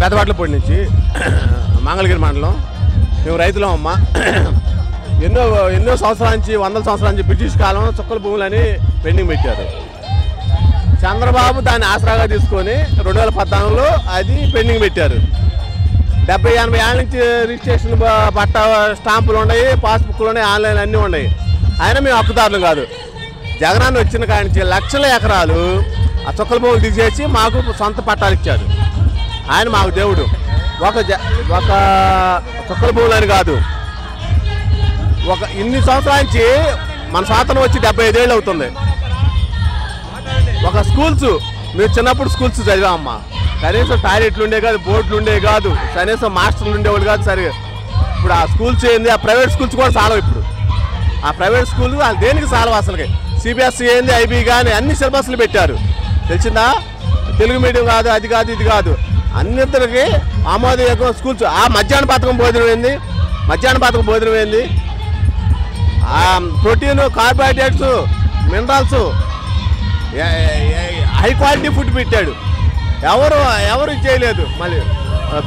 పెద్దవాట్లపూడి నుంచి మంగళగిరి మండలం. మేము రైతులం అమ్మ. ఎన్నో సంవత్సరాల నుంచి, వందల సంవత్సరాల నుంచి బ్రిటిష్ కాలం చుక్కల భూములని పెండింగ్ పెట్టారు. చంద్రబాబు దాన్ని ఆసరాగా తీసుకొని 2014లో అది పెండింగ్ పెట్టారు. 70-80 ఏళ్ళ నుంచి రిజిస్ట్రేషన్ పట్ట స్టాంపులు ఉన్నాయి, పాస్బుక్లు ఉన్నాయి, ఆన్లైన్ అన్నీ ఉన్నాయి. అయినా మేము హక్కుదారులు కాదు. జగనన్న వచ్చిన కాడి నుంచి లక్షల ఎకరాలు ఆ చుక్కల భూములు తీసేసి మాకు సొంత పట్టాలు ఇచ్చారు. ఆయన మాకు దేవుడు. ఒక చుక్కల భూములు అని కాదు, ఇన్ని సంవత్సరాల నుంచి మన స్వాతంత్రం వచ్చి 75 ఏళ్ళు అవుతుంది. ఒక స్కూల్స్ మేము చిన్నప్పుడు స్కూల్స్ చదివామమ్మా. కనీసం టాయిలెట్లు ఉండే కాదు, బోర్డులు ఉండే కాదు, కనీసం మాస్టర్లు ఉండేవాళ్ళు కాదు. సరే ఇప్పుడు ఆ స్కూల్స్ ఏంది, ఆ ప్రైవేట్ స్కూల్స్ కూడా చాలవు. ఇప్పుడు ఆ ప్రైవేట్ స్కూల్ వాళ్ళు దేనికి చాలవు అసలుకి. సిబిఎస్ఈ ఏంది, ఐబీ కానీ అన్ని సిలబస్లు పెట్టారు. తెలిసిందా? తెలుగు మీడియం కాదు, అది కాదు, ఇది కాదు, అన్నింటికి ఆమోదయోగ్య స్కూల్స్. ఆ మధ్యాహ్న పథకం భోజనం ఏంది, protein, carbohydrates, minerals, high quality food పెట్టాడు. ఎవరు చేయలేదు. మళ్ళీ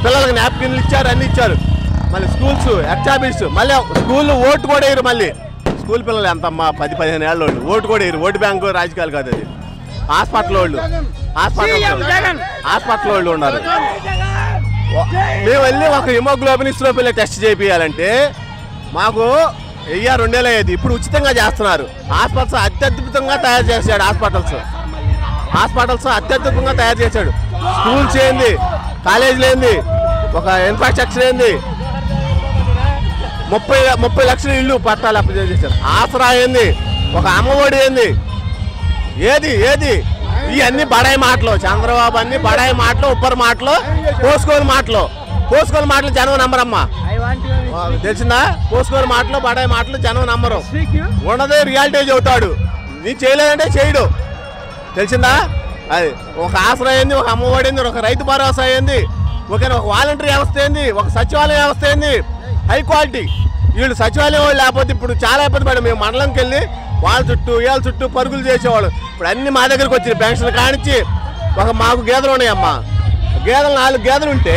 పిల్లలకు నాప్కిన్లు ఇచ్చారు, అన్ని ఇచ్చారు. మళ్ళీ స్కూల్స్ ఎగ్జామిన్స్, మళ్ళీ స్కూల్లో ఓటు కూడా వేయరు. మళ్ళీ స్కూల్ పిల్లలు ఎంతమ్మా, 10-15 ఏళ్ళ వాళ్ళు ఓటు కూడా వేయరు. ఓటు బ్యాంకు రాజకీయాలు కాదు అది. హాస్పిటల్ వాళ్ళు ఉన్నారు. మేము వెళ్ళి ఒక హిమోగ్లోబిన్, ఇస్రోఫిల్ టెస్ట్ చేయించాలంటే మాకు 2 ఏళ్ళు అయ్యేది. ఇప్పుడు ఉచితంగా చేస్తున్నారు. హాస్పిటల్స్ అత్యద్భుతంగా తయారు చేశాడు. హాస్పిటల్స్ అత్యద్భుతంగా తయారు చేశాడు. స్కూల్స్ ఏంది, కాలేజీలు ఏంది, ఒక ఇన్ఫ్రాస్ట్రక్చర్ ఏంది, 30 లక్షల ఇల్లు పట్టాలు అప్లై చేశారు. ఆసరా ఏంది, ఒక అమ్మఒడి ఏంది, ఏది ఇవన్నీ బడాయి మాటలు. చంద్రబాబు అన్ని బడాయి మాటలు, ఉప్పర్ మాటలు, పోసుకోని మాటలు జనం నమ్మరమ్మా. తెలిసిందా? పోసుకోని మాటలు, బడాయి మాటలు జనం నమ్మరు. ఉన్నదే రియాలిటీ చెబుతాడు. నీ చేయలేదంటే చేయడు. తెలిసిందా? అది ఒక ఆసరా ఏంది, ఒక అమ్మఒడి ఏంది, ఒక రైతు భరోసా ఏంది, ఒక వాలంటరీ వ్యవస్థ ఏంది, ఒక సచివాలయ వ్యవస్థ ఏంది, హై క్వాలిటీ. వీళ్ళు సచివాలయం వాళ్ళు లేకపోతే ఇప్పుడు చాలా ఇబ్బంది పడ్డాం. మేము మండలంకి వెళ్ళి వాళ్ళ చుట్టూ వీళ్ళ చుట్టూ పరుగులు చేసేవాళ్ళు. ఇప్పుడు అన్ని మా దగ్గరికి వచ్చిన పెన్షన్ కానిచ్చి మాకు గేదెలు ఉన్నాయమ్మా. 4 గేదెలు ఉంటే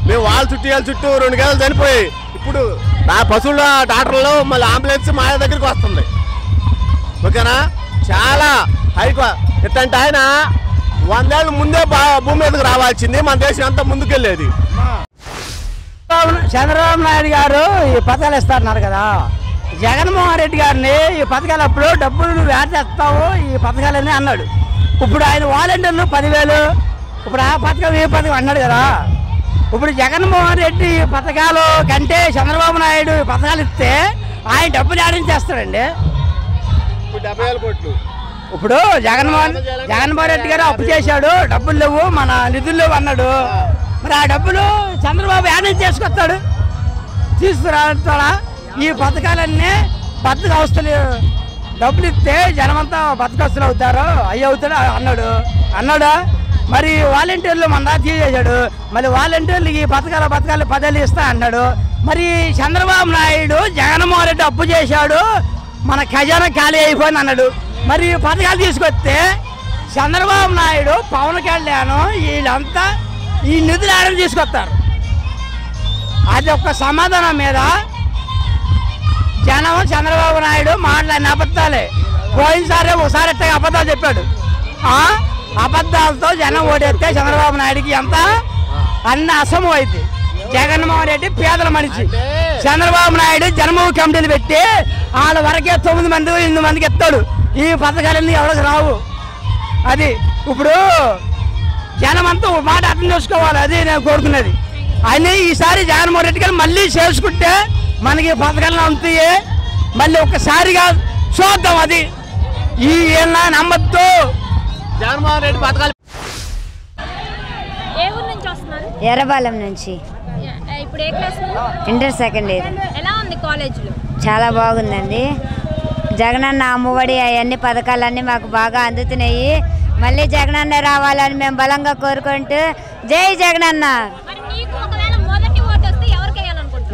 మేము వాళ్ళ చుట్టూ వీళ్ళ చుట్టూ 2 గేదెలు చనిపోయాయి. ఇప్పుడు నా పశువుల డాక్టర్లు మళ్ళీ అంబులెన్స్ మా దగ్గరికి వస్తుంది. ఓకేనా? చాలా ఇట్లాంటి ఆయన 100 ఏళ్ళ ముందే భూమి మీదకి రావాల్సింది. మన దేశం అంతా ముందుకెళ్ళేది. చంద్రబాబు నాయుడు గారు ఈ పథకాలు ఇస్తున్నారు కదా, జగన్మోహన్ రెడ్డి గారిని ఈ పథకాలు అప్పుడు డబ్బులు నువ్వు యాడ్ చేస్తావు ఈ పథకాలని అన్నాడు. ఇప్పుడు ఆయన వాలంటీర్లు 10,000, ఇప్పుడు ఆ పథకం ఈ పథకం అన్నాడు కదా. ఇప్పుడు జగన్మోహన్ రెడ్డి పథకాలు కంటే చంద్రబాబు నాయుడు పథకాలు ఇస్తే ఆయన డబ్బులు యాడ్ చేస్తాడండి. ఇప్పుడు జగన్మోహన్ రెడ్డి గారు అప్పు చేశాడు, డబ్బులు లేవు, మన నిధులు లేవు అన్నాడు. మరి ఆ డబ్బులు చంద్రబాబు యాడ్ చేసుకొస్తాడు, తీసుకురాడా? ఈ పథకాలన్నీ బతుకవస్థలు డబ్బులు ఇస్తే జనమంతా బతుకవస్థలు అవుతారు, అవుతాడు అన్నాడు. మరి వాలంటీర్లు మన తీసేశాడు. మళ్ళీ వాలంటీర్లు ఈ పథకాలు 10 ఇస్తా అన్నాడు. మరి చంద్రబాబు నాయుడు జగన్మోహన్ రెడ్డి అప్పు చేశాడు, మన ఖజానా ఖాళీ అయిపోయింది అన్నాడు. మరి పథకాలు తీసుకొస్తే చంద్రబాబు నాయుడు, పవన్ కళ్యాణ్ వీళ్ళంతా ఈ నిధులు ఆడని తీసుకొస్తారు. అది ఒక్క సమాధానం మీద జనం చంద్రబాబు నాయుడు మాట్లాడిన అబద్ధాలే. పోయినసారి ఒకసారి ఎట్టగా అబద్ధాలు చెప్పాడు. అబద్ధాలతో జనం ఓటేస్తే చంద్రబాబు నాయుడికి ఎంత అన్న అసమం అయింది. జగన్మోహన్ రెడ్డి పేదల మనిషి. చంద్రబాబు నాయుడు జన్మభూమి కమిటీలు పెట్టి వాళ్ళ వరకే 9 మంది 8 మందికి ఎత్తాడు. ఈ పథకాలన్నీ ఎవరికి రావు. అది ఇప్పుడు జనమంతా ఒక మాట అర్థం చేసుకోవాలి. అది నేను కోరుకున్నది. అని ఈసారి జగన్మోహన్ రెడ్డి గారు మళ్ళీ చేసుకుంటే మనకి పథకాలను అందుతాయి. మళ్ళీ ఒక్కసారిగా చూద్దాం. అది ఈ నమ్మద్దు. జగన్మోహన్ రెడ్డి పథకాలు. ఎర్రబాలెం నుంచి. ఇప్పుడు ఏ క్లాస్? Inter second year. ఎలా ఉంది కాలేజీలో? చాలా బాగుందండి. జగనన్న అమ్మఒడి అవన్నీ పథకాలన్నీ మాకు బాగా అందుతున్నాయి. మళ్ళీ జగనన్న రావాలని మేము బలంగా కోరుకుంటూ జై జగనన్న.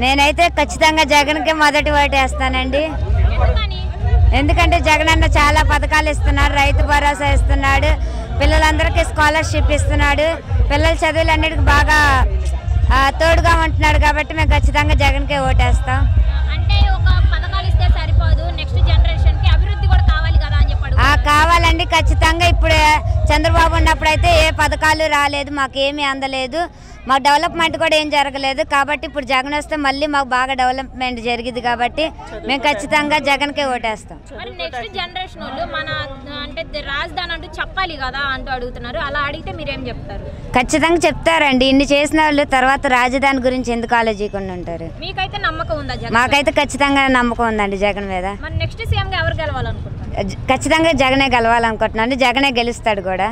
నేనైతే ఖచ్చితంగా జగన్కే మొదటి ఓటు వేస్తానండి. ఎందుకంటే జగనన్న చాలా పథకాలు ఇస్తున్నాడు, రైతు భరోసా ఇస్తున్నాడు, పిల్లలందరికీ స్కాలర్షిప్ ఇస్తున్నాడు, పిల్లల చదువులన్నిటికీ బాగా తోడుగా ఉంటున్నాడు కాబట్టి మేము ఖచ్చితంగా జగన్కే ఓటేస్తాం. అంటే ఒక పథకాలు ఇస్తే సరిపోదు, నెక్స్ట్ జనరేషన్కి అభివృద్ధి కూడా కావాలి కదా అని చెప్పాడు. కావాలండి ఖచ్చితంగా. ఇప్పుడు చంద్రబాబు ఉన్నప్పుడైతే ఏ పథకాలు రాలేదు, మాకేమీ అందలేదు, మాకు డెవలప్మెంట్ కూడా ఏం జరగలేదు. కాబట్టి ఇప్పుడు జగన్ వస్తే మళ్ళీ మాకు బాగా డెవలప్మెంట్ జరిగింది కాబట్టి మేము ఖచ్చితంగా జగన్కే ఓటేస్తాం. మరి నెక్స్ట్ జనరేషన్ వాళ్ళు మన అంటే రాజధాని అంటూ చెప్పాలి కదా అంటూ అడుగుతున్నారు. అలా అడిగితే మీరేం చెప్తారు? ఖచ్చితంగా చెప్తారండి. ఇన్ని చేసిన వాళ్ళు తర్వాత రాజధాని గురించి ఎందుకు ఆలోచించకుండా ఉంటారు? మీకైతే నమ్మకం ఉందా జగన్? మాకైతే ఖచ్చితంగా నమ్మకం ఉందండి జగన్ మీద. మరి నెక్స్ట్ సీఎంగా ఎవరు గెలవాలనుకుంటున్నారు? ఖచ్చితంగా జగనే గెలవాలనుకుంటున్నాను. జగనే గెలుస్తాడు కూడా.